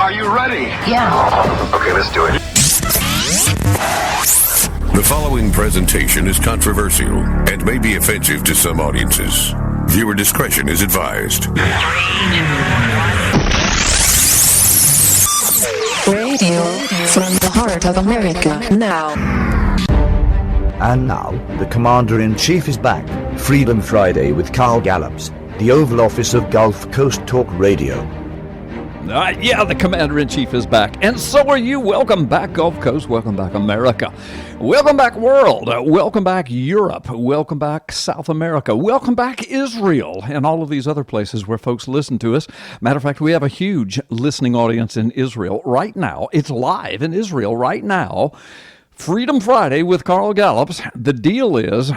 Are you ready? Yeah. Okay, let's do it. The following presentation is controversial and may be offensive to some audiences. Viewer discretion is advised. Radio from the heart of America now. And now, the Commander-in-Chief is back. Freedom Friday with Carl Gallups, the Oval Office of Gulf Coast Talk Radio. Yeah, the Commander-in-Chief is back. And so are you. Welcome back, Gulf Coast. Welcome back, America. Welcome back, world. Welcome back, Europe. Welcome back, South America. Welcome back, Israel, and all of these other places where folks listen to us. Matter of fact, we have a huge listening audience in Israel right now. It's live in Israel right now. Freedom Friday with Carl Gallups. The deal is,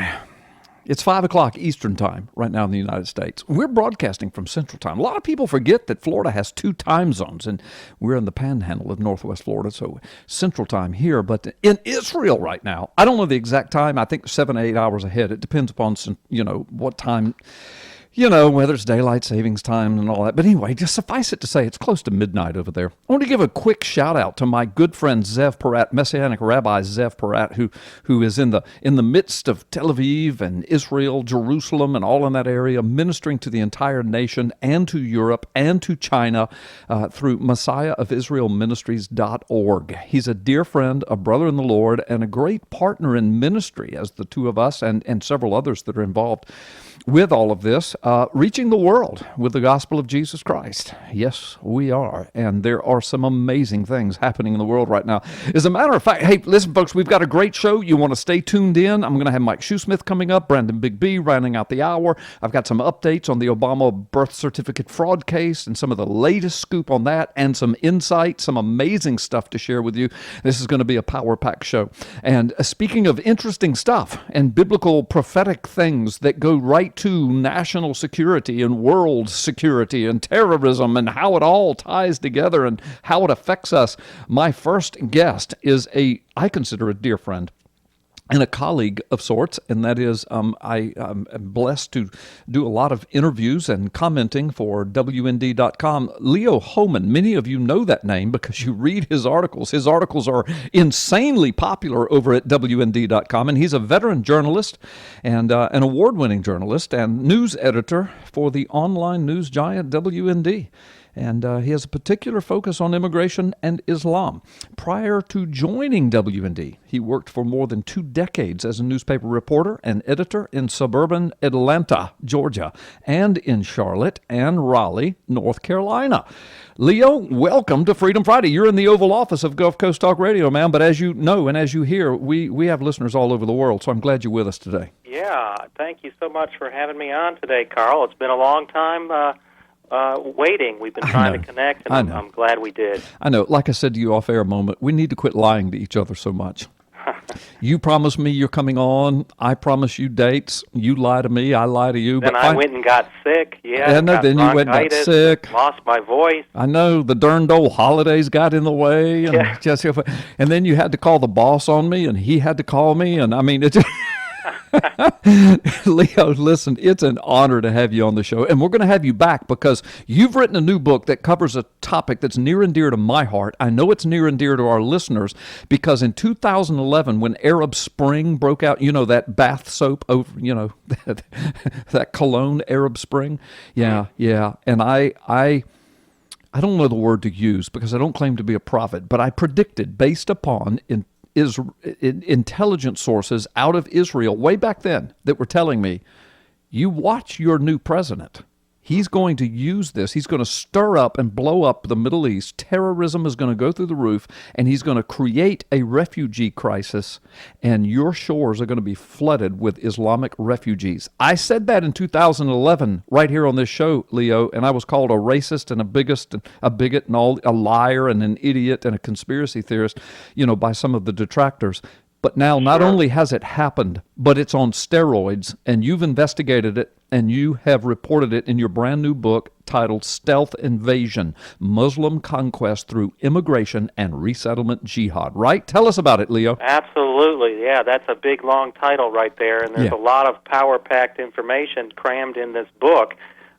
it's 5 o'clock Eastern time right now in the United States. We're broadcasting from Central Time. A lot of people forget that Florida has 2 time zones, and we're in the panhandle of Northwest Florida, so Central Time here. But in Israel right now, I don't know the exact time. I think 7 to 8 hours ahead. It depends upon, what time, whether it's daylight savings time and all that. But anyway, just suffice it to say, it's close to midnight over there. I want to give a quick shout out to my good friend Zev Porat, Messianic Rabbi Zev Porat, who is in the midst of Tel Aviv and Israel, Jerusalem, and all in that area, ministering to the entire nation and to Europe and to China through MessiahofIsraelMinistries.org. He's a dear friend, a brother in the Lord, and a great partner in ministry, as the two of us and several others that are involved with all of this, reaching the world with the gospel of Jesus Christ. Yes, we are. And there are some amazing things happening in the world right now. As a matter of fact, hey, listen, folks, we've got a great show. You want to stay tuned in. I'm going to have Mike Shoesmith coming up, Brandon Big B rounding out the hour. I've got some updates on the Obama birth certificate fraud case and some of the latest scoop on that and some insight, some amazing stuff to share with you. This is going to be a power-packed show. And speaking of interesting stuff and biblical prophetic things that go right to national security and world security and terrorism and how it all ties together and how it affects us. My first guest is I consider a dear friend and a colleague of sorts, and that is I'm blessed to do a lot of interviews and commenting for WND.com. Leo Hohmann, many of you know that name because you read his articles. His articles are insanely popular over at WND.com, and he's a veteran journalist and an award-winning journalist and news editor for the online news giant WND. And he has a particular focus on immigration and Islam. Prior to joining WND, he worked for more than 2 decades as a newspaper reporter and editor in suburban Atlanta, Georgia, and in Charlotte and Raleigh, North Carolina. Leo, welcome to Freedom Friday. You're in the Oval Office of Gulf Coast Talk Radio, man, but as you know and as you hear, we have listeners all over the world, so I'm glad you're with us today. Yeah, thank you so much for having me on today, Carl. It's been a long time waiting. We've been trying to connect, and I'm glad we did. I know. Like I said to you off air a moment, we need to quit lying to each other so much. You promise me you're coming on. I promise you dates. You lie to me. I lie to you. Then I went and got sick. Yeah, I know. Then you went and got sick. Lost my voice. I know. The darned old holidays got in the way. And, and then you had to call the boss on me, and he had to call me. And I mean, it's... Leo, listen, it's an honor to have you on the show, and we're going to have you back because you've written a new book that covers a topic that's near and dear to my heart. I know it's near and dear to our listeners because in 2011, when Arab Spring broke out, that bath soap over, that cologne Arab Spring, yeah, and I don't know the word to use because I don't claim to be a prophet, but I predicted based upon intelligence sources out of Israel way back then that were telling me, you watch your new president. He's going to use this. He's going to stir up and blow up the Middle East. Terrorism is going to go through the roof, and he's going to create a refugee crisis, and your shores are going to be flooded with Islamic refugees. I said that in 2011 right here on this show, Leo, and I was called a racist and a bigot and a liar and an idiot and a conspiracy theorist, by some of the detractors. But now not only has it happened, but it's on steroids, and you've investigated it, and you have reported it in your brand new book titled Stealth Invasion, Muslim Conquest Through Immigration and Resettlement Jihad, right? Tell us about it, Leo. Absolutely, yeah, that's a big, long title right there, and there's a lot of power-packed information crammed in this book.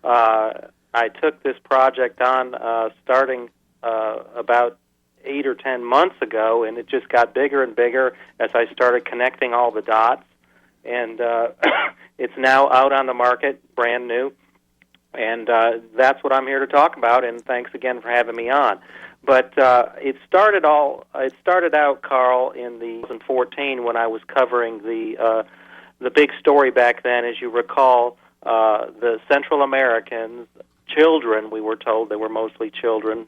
I took this project on starting about 8 or 10 months ago, and it just got bigger and bigger as I started connecting all the dots. And it's now out on the market, brand new. And that's what I'm here to talk about, and thanks again for having me on. But it started out, Carl, in the 2014 when I was covering the big story back then, as you recall, the Central Americans, children, we were told they were mostly children,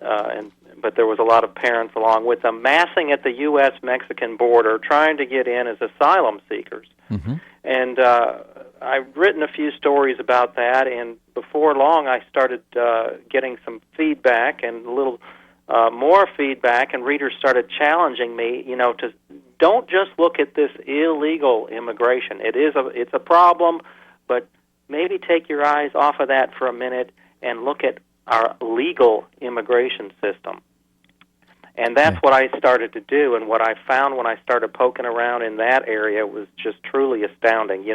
but there was a lot of parents along with them, massing at the U.S.-Mexican border, trying to get in as asylum seekers. Mm-hmm. And I've written a few stories about that, and before long I started getting some feedback and a little more feedback, and readers started challenging me, to don't just look at this illegal immigration. It's a problem, but maybe take your eyes off of that for a minute and look at our legal immigration system. And that's what I started to do, and what I found when I started poking around in that area was just truly astounding.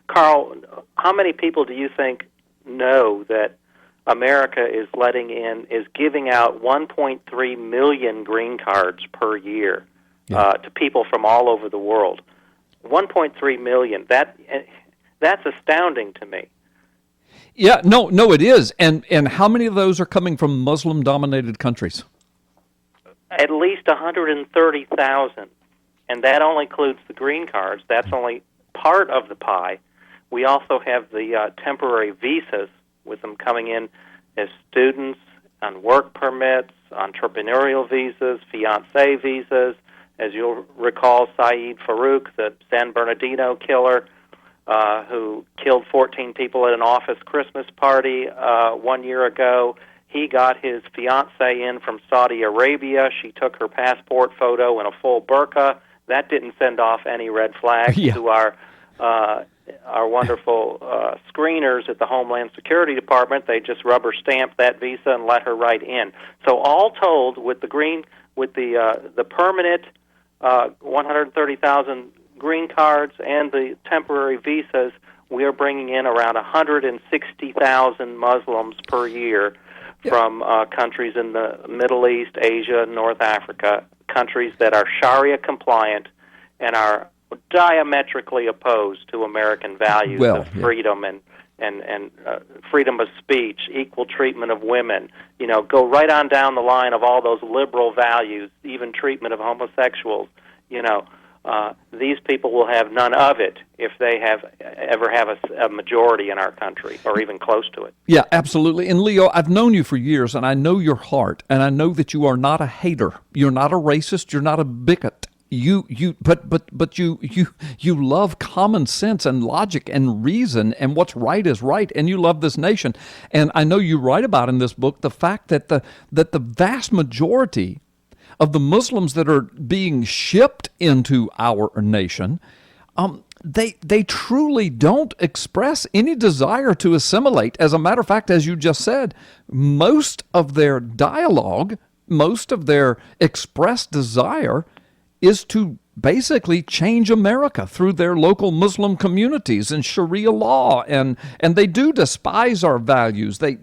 Carl, how many people do you think know that America is giving out 1.3 million green cards per year to people from all over the world? 1.3 million. That's astounding to me. Yeah, no, it is. And how many of those are coming from Muslim-dominated countries? At least 130,000, and that only includes the green cards. That's only part of the pie. We also have the temporary visas, with them coming in as students, on work permits, entrepreneurial visas, fiancé visas. As you'll recall, Saeed Farouk, the San Bernardino killer, who killed 14 people at an office Christmas party 1 year ago, he got his fiancée in from Saudi Arabia. She took her passport photo in a full burqa. That didn't send off any red flags to our wonderful screeners at the Homeland Security Department. They just rubber stamped that visa and let her right in. So all told, with the permanent 130,000 green cards and the temporary visas, we are bringing in around 160,000 Muslims per year from countries in the Middle East, Asia, North Africa, countries that are Sharia compliant and are diametrically opposed to American values of freedom and freedom of speech, equal treatment of women. Go right on down the line of all those liberal values, even treatment of homosexuals. These people will have none of it if they ever have a majority in our country, or even close to it. Yeah, absolutely. And Leo, I've known you for years, and I know your heart, and I know that you are not a hater. You're not a racist. You're not a bigot. But you love common sense and logic and reason, and what's right is right, and you love this nation. And I know you write about in this book the fact that the vast majority of the Muslims that are being shipped into our nation, they truly don't express any desire to assimilate. As a matter of fact, as you just said, most of their dialogue, most of their expressed desire is to basically change America through their local Muslim communities and Sharia law, and they do despise our values. They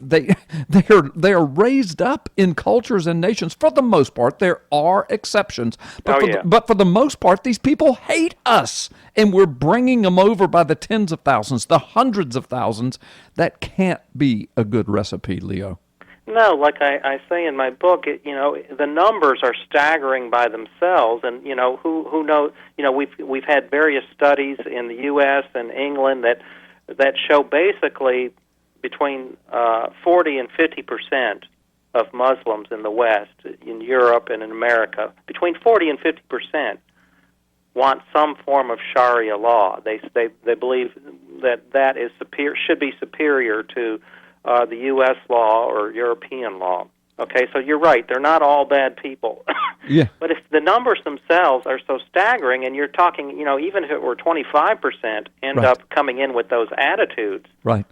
are raised up in cultures and nations. For the most part, there are exceptions, but for the most part, these people hate us, and we're bringing them over by the tens of thousands, the hundreds of thousands. That can't be a good recipe, Leo. No, like I say in my book, the numbers are staggering by themselves, and who knows? We've had various studies in the U.S. and England that show basically between 40 and 50% of Muslims in the West, in Europe and in America, between 40 and 50% want some form of Sharia law. They believe that is should be superior to the U.S. law or European law. Okay, so you're right. They're not all bad people. Yeah. But if the numbers themselves are so staggering, and you're talking, even if it were 25% end up coming in with those attitudes, right?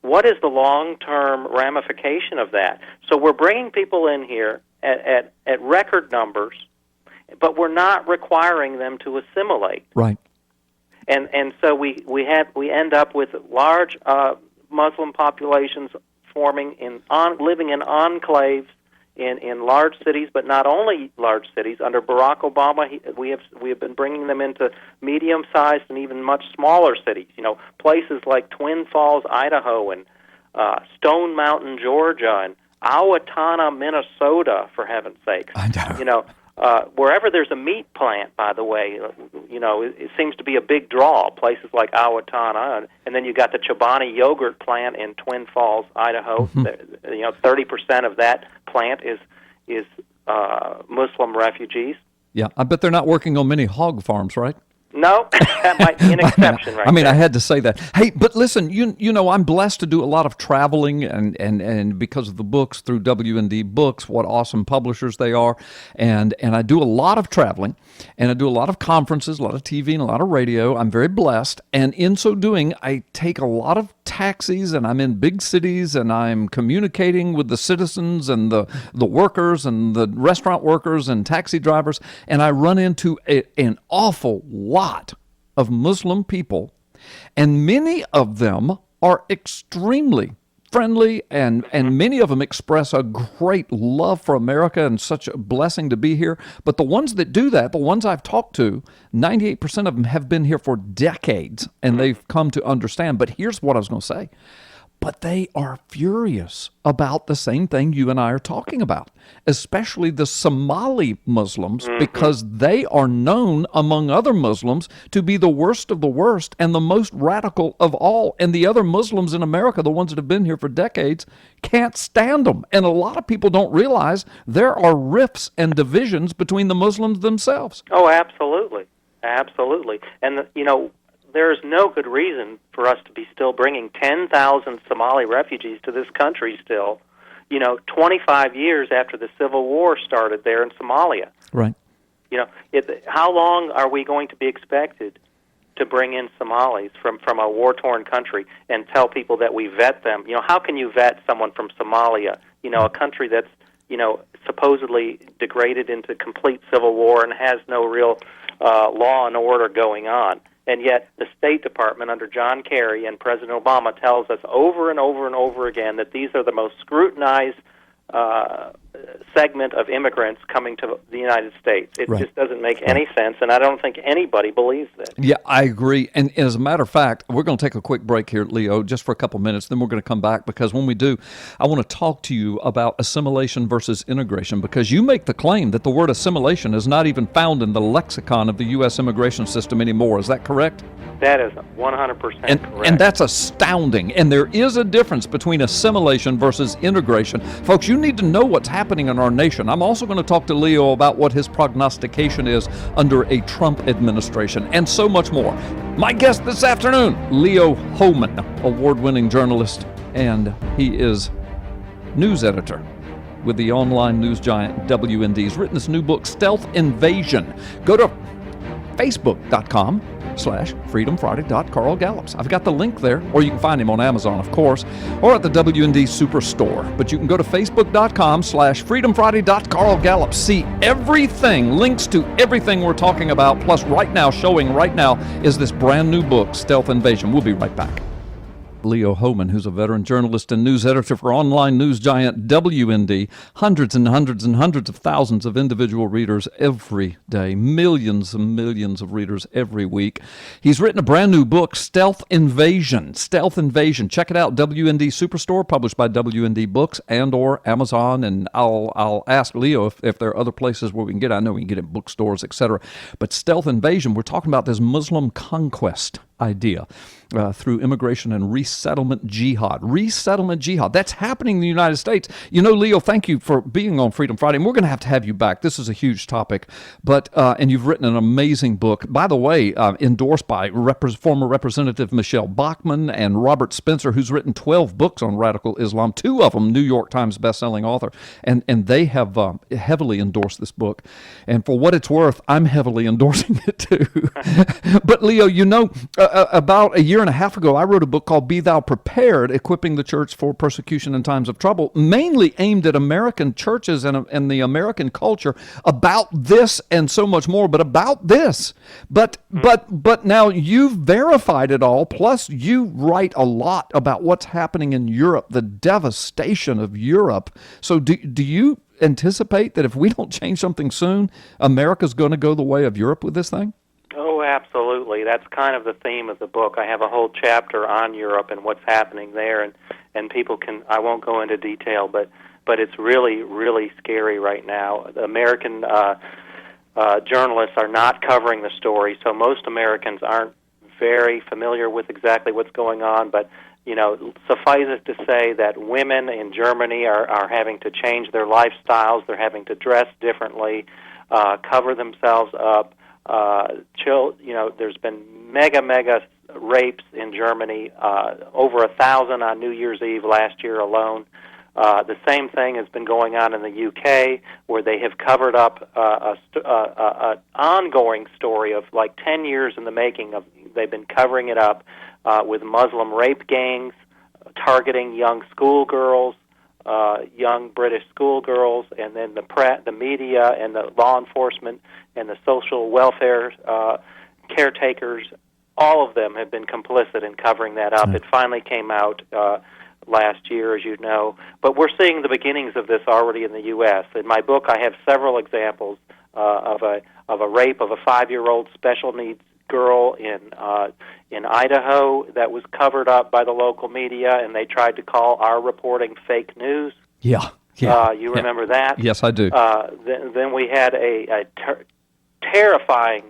What is the long-term ramification of that? So we're bringing people in here at record numbers, but we're not requiring them to assimilate. Right. And so we end up with large Muslim populations living in enclaves in large cities, but not only large cities. Under Barack Obama, we have been bringing them into medium-sized and even much smaller cities. Places like Twin Falls, Idaho, and Stone Mountain, Georgia, and Owatonna, Minnesota, for heaven's sakes. I know. Wherever there's a meat plant, by the way, it seems to be a big draw. Places like Owatonna, and then you got the Chobani yogurt plant in Twin Falls, Idaho. 30% of that plant is Muslim refugees. Yeah, I bet they're not working on many hog farms, right? No, that might be an exception, right? I had to say that. Hey, but listen, you know, I'm blessed to do a lot of traveling, and because of the books through W&D Books, what awesome publishers they are, and I do a lot of traveling, and I do a lot of conferences, a lot of TV, and a lot of radio. I'm very blessed, and in so doing, I take a lot of taxis, and I'm in big cities, and I'm communicating with the citizens and the workers and the restaurant workers and taxi drivers, and I run into an awful lot of Muslim people, and many of them are extremely friendly, and many of them express a great love for America and such a blessing to be here. But the ones that do that, the ones I've talked to, 98% of them have been here for decades, and they've come to understand. But here's what I was going to say. But they are furious about the same thing you and I are talking about, especially the Somali Muslims, because they are known among other Muslims to be the worst of the worst and the most radical of all. And the other Muslims in America, the ones that have been here for decades, can't stand them. And a lot of people don't realize there are rifts and divisions between the Muslims themselves. Oh, absolutely. Absolutely. And, there's no good reason for us to be still bringing 10,000 Somali refugees to this country still, 25 years after the Civil War started there in Somalia. Right. How long are we going to be expected to bring in Somalis from a war-torn country and tell people that we vet them? How can you vet someone from Somalia, a country that's, supposedly degraded into complete civil war and has no real law and order going on? And yet the State Department under John Kerry and President Obama tells us over and over and over again that these are the most scrutinized segment of immigrants coming to the United States. It just doesn't make any sense, and I don't think anybody believes that. Yeah, I agree. And as a matter of fact, we're going to take a quick break here, Leo, just for a couple minutes. Then we're going to come back, because when we do, I want to talk to you about assimilation versus integration, because you make the claim that the word assimilation is not even found in the lexicon of the U.S. immigration system anymore. Is that correct? That is 100% correct. And that's astounding. And there is a difference between assimilation versus integration. Folks, you need to know what's happening in our nation. I'm also going to talk to Leo about what his prognostication is under a Trump administration, and so much more. My guest this afternoon, Leo Hohmann, award-winning journalist, and he is news editor with the online news giant WND. He's written this new book, Stealth Invasion. Go to facebook.com/freedomfriday.carlgallups. I've got the link there, or you can find him on Amazon, of course, or at the WND Superstore. But you can go to facebook.com/freedomfriday.carlgallups. See everything, links to everything we're talking about, plus showing right now, is this brand new book, Stealth Invasion. We'll be right back. Leo Hohmann, who's a veteran journalist and news editor for online news giant WND. Hundreds and hundreds and hundreds of thousands of individual readers every day. Millions and millions of readers every week. He's written a brand new book, Stealth Invasion. Stealth Invasion. Check it out, WND Superstore, published by WND Books and or Amazon. And I'll ask Leo if there are other places where we can get it. I know we can get it in bookstores, etc. But Stealth Invasion, we're talking about this Muslim conquest idea through immigration and resettlement jihad. Resettlement jihad. That's happening in the United States. Leo, thank you for being on Freedom Friday. And we're going to have you back. This is a huge topic. But and you've written an amazing book, by the way, endorsed by former Representative Michelle Bachmann and Robert Spencer, who's written 12 books on radical Islam, 2 of them New York Times bestselling author. And they have heavily endorsed this book. And for what it's worth, I'm heavily endorsing it too. But Leo, about a year and a half ago, I wrote a book called Be Thou Prepared, Equipping the Church for Persecution in Times of Trouble, mainly aimed at American churches and the American culture about this and so much more, but about this. But now you've verified it all, plus you write a lot about what's happening in Europe, the devastation of Europe. So do you anticipate that if we don't change something soon, America's going to go the way of Europe with this thing? Oh, absolutely. That's kind of the theme of the book. I have a whole chapter on Europe and what's happening there, and people can, I won't go into detail, but it's really, really scary right now. The American journalists are not covering the story, so most Americans aren't very familiar with exactly what's going on, but suffice it to say that women in Germany are having to change their lifestyles. They're having to dress differently, cover themselves up. There's been mega rapes in Germany, over 1,000 on New Year's Eve last year alone. The same thing has been going on in the UK, where they have covered up an ongoing story of like 10 years in the making. They've been covering it up with Muslim rape gangs targeting young schoolgirls, young British schoolgirls, and then the media and the law enforcement and the social welfare caretakers. All of them have been complicit in covering that up. It finally came out last year, as you know. But we're seeing the beginnings of this already in the U.S. In my book, I have several examples of a rape of a 5-year-old special needs girl in Idaho that was covered up by the local media, and they tried to call our reporting fake news. Yeah. You remember that? Yes, I do. Then we had a terrifying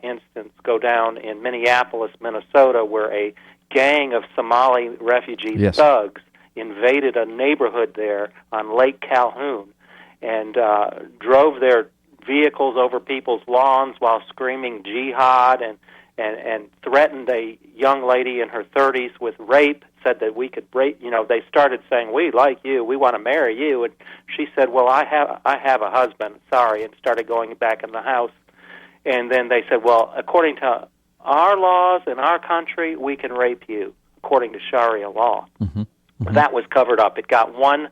instance go down in Minneapolis, Minnesota, where a gang of Somali refugee thugs invaded a neighborhood there on Lake Calhoun and drove their vehicles over people's lawns while screaming jihad and threatened a young lady in her 30s with rape, said that we could rape, they started saying, "We like you, we want to marry you," and she said, "Well, I have a husband, sorry," and started going back in the house. And then they said, "Well, according to our laws in our country, we can rape you, according to Sharia law." Mm-hmm. Mm-hmm. That was covered up. It got one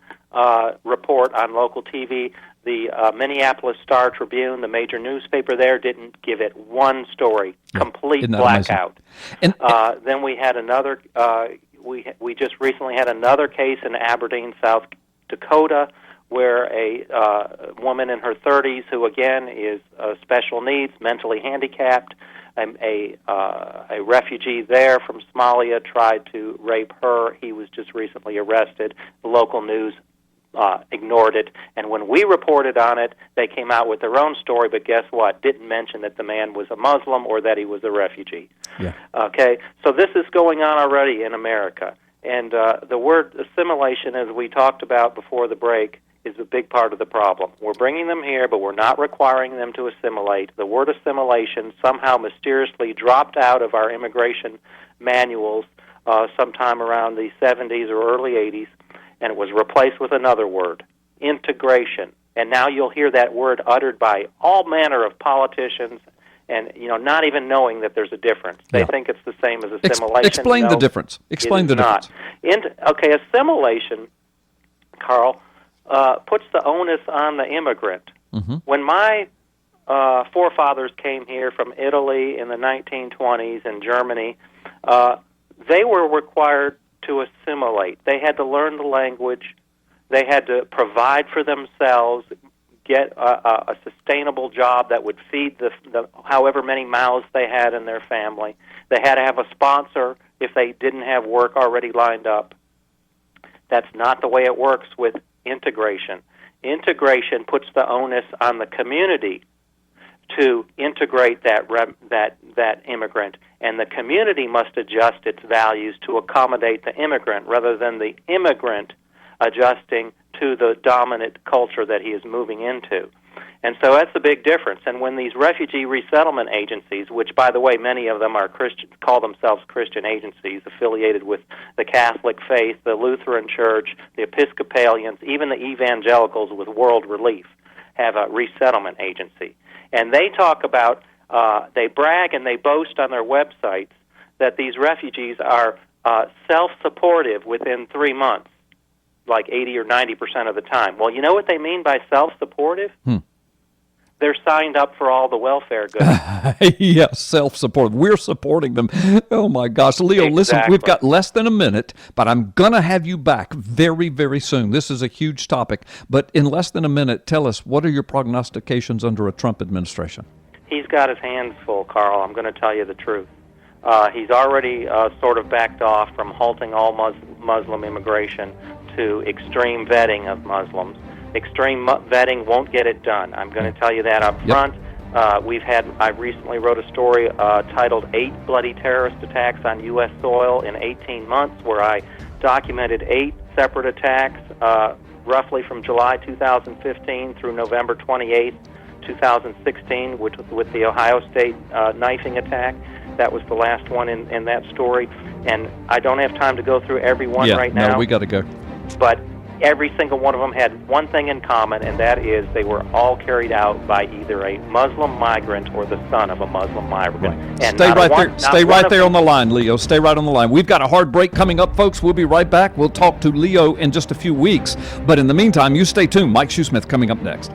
report on local TV. The Minneapolis Star-Tribune, the major newspaper there, didn't give it one story. Complete blackout. And then we had another. We just recently had another case in Aberdeen, South Dakota, where a woman in her 30s, who again is special needs, mentally handicapped, a refugee there from Somalia tried to rape her. He was just recently arrested. The local news ignored it, and when we reported on it, they came out with their own story, but guess what? Didn't mention that the man was a Muslim or that he was a refugee. Yeah. Okay, so this is going on already in America, and the word assimilation, as we talked about before the break, is a big part of the problem. We're bringing them here, but we're not requiring them to assimilate. The word assimilation somehow mysteriously dropped out of our immigration manuals sometime around the 70s or early 80s, and it was replaced with another word, integration. And now you'll hear that word uttered by all manner of politicians, and not even knowing that there's a difference. They think it's the same as assimilation. Explain the difference. Explain the difference. Assimilation, Carl, puts the onus on the immigrant. Mm-hmm. When my forefathers came here from Italy in the 1920s and Germany, they were required to assimilate. They had to learn the language. They had to provide for themselves, get a sustainable job that would feed the however many mouths they had in their family. They had to have a sponsor if they didn't have work already lined up. That's not the way it works with integration. Integration puts the onus on the community to integrate that immigrant, and the community must adjust its values to accommodate the immigrant rather than the immigrant adjusting to the dominant culture that he is moving into. And so that's the big difference. And when these refugee resettlement agencies, which, by the way, many of them are Christian, call themselves Christian agencies affiliated with the Catholic faith, the Lutheran Church, the Episcopalians, even the evangelicals with World Relief have a resettlement agency. And they talk about, they brag and they boast on their websites that these refugees are self-supportive within 3 months, like 80 or 90% of the time. Well, you know what they mean by self-supportive? They're signed up for all the welfare goods. Yes, self-support. We're supporting them. Oh, my gosh. Leo, listen, Exactly. we've got less than a minute, but I'm going to have you back very, very soon. This is a huge topic. But in less than a minute, tell us, what are your prognostications under a Trump administration? He's got his hands full, Carl. I'm going to tell you the truth. He's already sort of backed off from halting all Muslim immigration to extreme vetting of Muslims. Extreme vetting won't get it done. I'm going to tell you that up front. I recently wrote a story titled 8 Bloody Terrorist Attacks on U.S. Soil in 18 Months, where I documented 8 separate attacks, roughly from July 2015 through November 28th, 2016, with the Ohio State knifing attack. That was the last one in that story. And I don't have time to go through every one right now. No, we got to go. But every single one of them had one thing in common, and that is they were all carried out by either a Muslim migrant or the son of a Muslim migrant. Right. And Stay right there on the line, Leo. Stay right on the line. We've got a hard break coming up, folks. We'll be right back. We'll talk to Leo in just a few weeks. But in the meantime, you stay tuned. Mike Shoesmith coming up next.